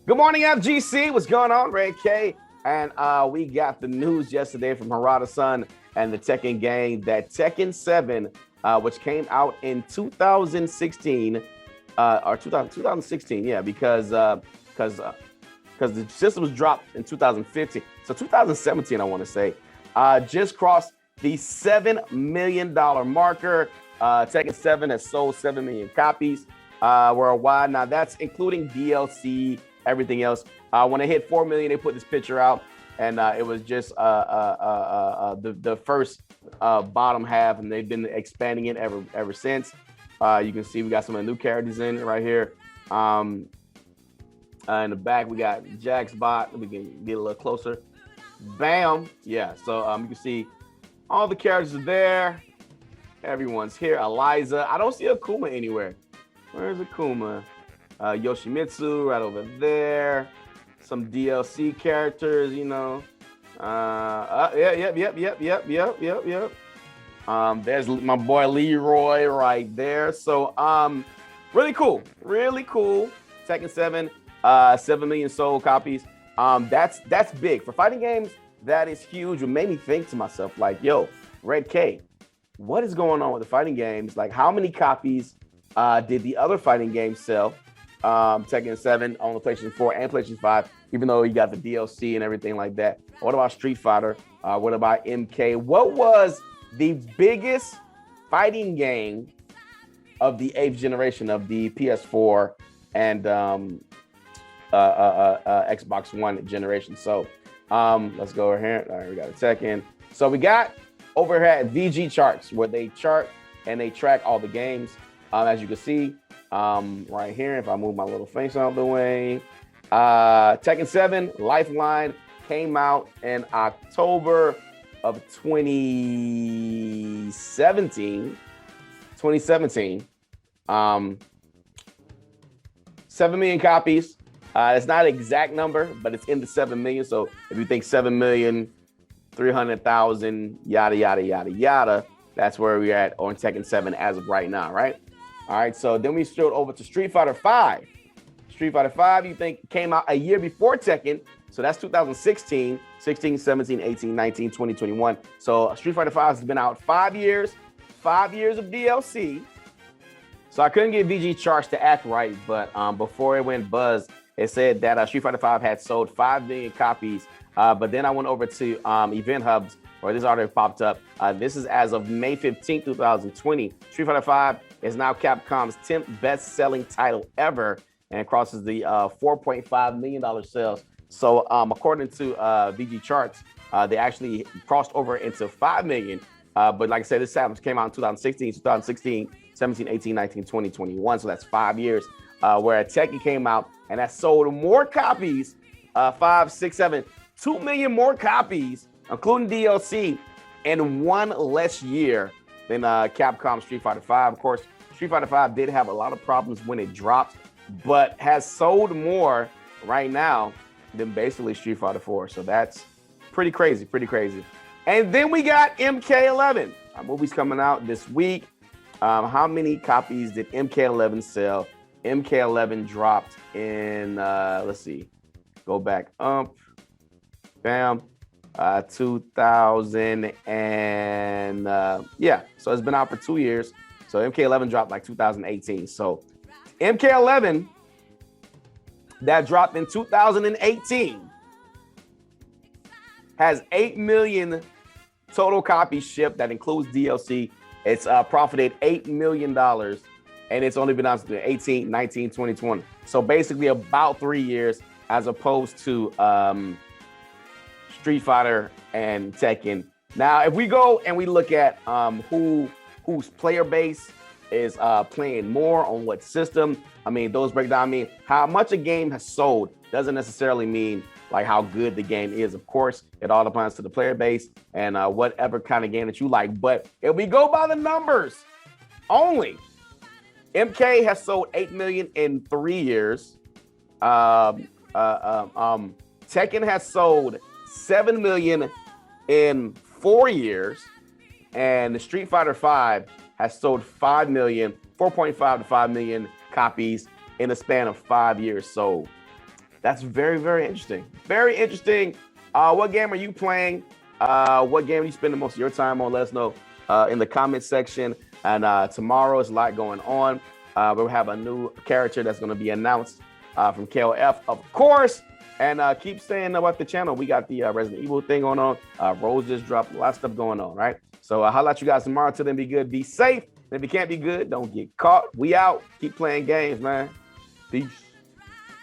Good morning, FGC. What's going on, Ray K? And we got the news yesterday from Harada-san and the Tekken gang that Tekken 7, which came out in 2016, or 2016, yeah, because the system was dropped in 2015. So 2017, I want to say, just crossed the $7 million marker. Tekken 7 has sold 7 million copies worldwide. Now, that's including DLC, everything else. When it hit 4 million, they put this picture out, and it was just the first bottom half, and they've been expanding it ever since. You can see we got some of the new characters in right here. In the back, we got Jack's bot. We can get a little closer. Bam. Yeah, so you can see all the characters are there. Everyone's here. Eliza. I don't see Akuma anywhere. Where's Akuma? Yoshimitsu right over there. Some DLC characters, you know. Yep. There's my boy Leroy right there. So really cool. Tekken 7, 7 million sold copies. That's big. For fighting games, that is huge. It made me think to myself, like, yo, Red K, what is going on with the fighting games? Like, how many copies did the other fighting games sell? Tekken 7 on the PlayStation 4 and PlayStation 5, even though you got the DLC and everything like that. What about Street Fighter? What about MK? What was the biggest fighting game of the 8th generation of the PS4 and Xbox One generation? So let's go over here. All right, we got a Tekken. So we got over here at VG Charts, where they chart and they track all the games. As you can see, right here, if I move my little face out of the way, Tekken 7 Lifeline came out in October of 2017. 7 million copies. It's not an exact number, but it's in the 7 million. So if you think 7,300,000, yada, yada, yada, yada, that's where we're at on Tekken 7 as of right now, right? All right, so then we strode over to Street Fighter 5. Street Fighter 5, you think, came out a year before Tekken. So that's 2016, 16, 17, 18, 19, 20, 21. So Street Fighter 5 has been out 5 years, 5 years of DLC. So I couldn't get VG Charts to act right, but before it went buzz, it said that Street Fighter 5 had sold 5 million copies. But then I went over to Event Hubs, where this article popped up. This is as of May 15, 2020. Street Fighter 5 is now Capcom's 10th best-selling title ever, and it crosses the $4.5 million sales. So according to VG Charts, they actually crossed over into 5 million. But like I said, this came out in 2016, 17, 18, 19, 20, 21. So that's 5 years. Where Tekken came out and that sold more copies, 5, 6, 7, 2 million more copies, including DLC, in one less year than Capcom Street Fighter 5. Of course, Street Fighter 5 did have a lot of problems when it dropped, but has sold more right now than basically Street Fighter 4. So that's pretty crazy. And then we got MK11. Our movie's coming out this week. How many copies did MK11 sell? MK11 dropped in, let's see, go back up. Bam. 2000 and yeah, so it's been out for 2 years. So MK11 dropped like 2018. So MK11 that dropped in 2018 has 8 million total copies shipped. That includes DLC. It's profited $8 million, and it's only been out since 18, 19, 20, 20. So basically about 3 years, as opposed to Street Fighter and Tekken. Now, if we go and we look at whose player base is playing more on what system, I mean, those breakdown, I mean, how much a game has sold doesn't necessarily mean like how good the game is. Of course, it all depends to the player base and whatever kind of game that you like. But if we go by the numbers only, MK has sold 8 million in 3 years. Tekken has sold 7 million in 4 years, and the Street Fighter 5 has sold 5 million, 4.5 to 5 million copies in a span of 5 years. So That's very, very interesting. Very interesting. What game are you playing? What game do you spend the most of your time on? Let us know in the comment section. And tomorrow is a lot going on. We'll have a new character that's going to be announced from KOF, of course. And keep staying about the channel. We got the Resident Evil thing going on. Rose just dropped, a lot of stuff going on, right? So holla at you guys tomorrow. Till then, be good, be safe. And if you can't be good, don't get caught. We out. Keep playing games, man. Peace.